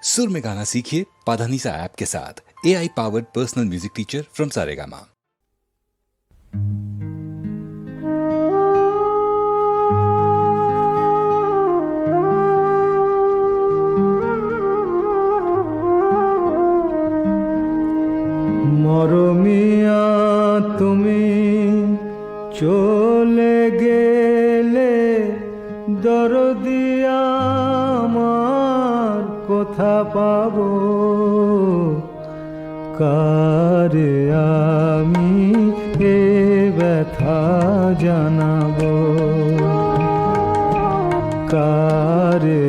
सुर में गाना सीखिए पाधानीसा ऐप के साथ। AI powered personal music teacher from Saregama. মরমিয়া তুমি চলে গেলে দরদিয়া আমার কোথা পাবো, কারে আমি এ ব্যথা জানাবো, কারে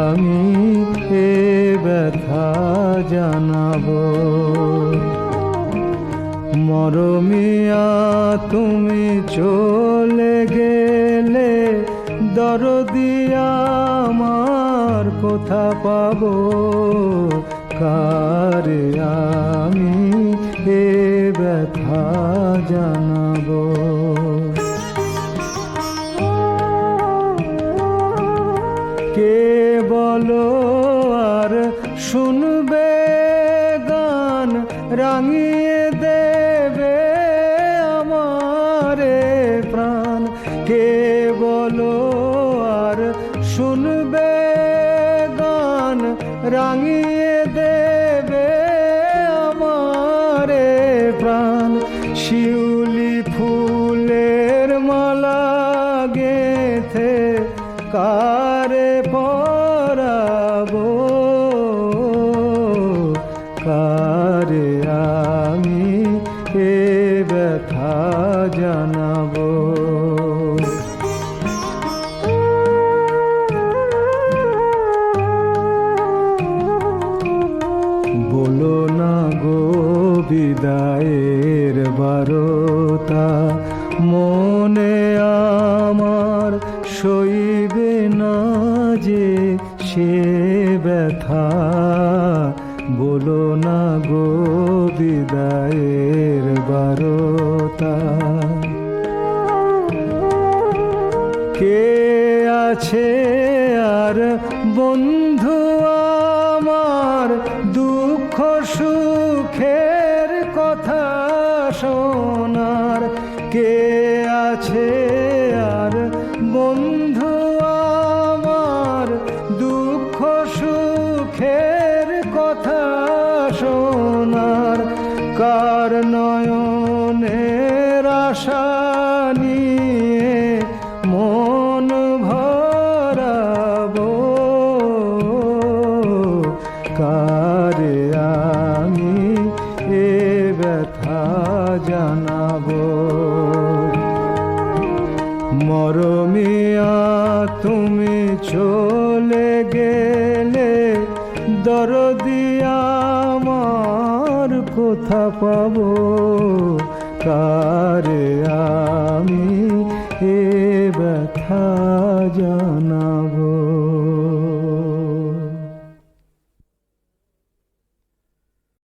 আমি এ ব্যথা জানাবো। মরমিয়া তুমি চলে গেলে দরদিয়া আমার কোথা পাবো, কারে আমি এ ব্যথা জানাবো। কে বলো আর শুনবে গান রাঙিয়ে দেবে আমারে প্রাণ, কে বলো আর শুনবে গান রাঙিয়ে দেবে আমারে প্রাণ। শিউলি ফুলের মালা গেথে কারে পরাবো, কারে আমি এ ব্যথা জানাবো। বলো না গো বিদায়ের বারতা, মনে আমার সইবে না যে সে ব্যথা। বলো না গো বিদায়ের বারতা, কে আছে আর বন্ধু আমার দুঃখ সুখের কথা শোনার, কে আছে আর বন্ধু আমার দুঃখ সুখের কথা শোনার। কার নয়নের আশা নিয়ে মন ভরাবো, কারে আমি এ ব্যথা জানাবো। মরমিয়া তুমি চলে গেলে দরদিয়া আমার কোথা পাবো, কারে আমি এ ব্যথা জানাবো।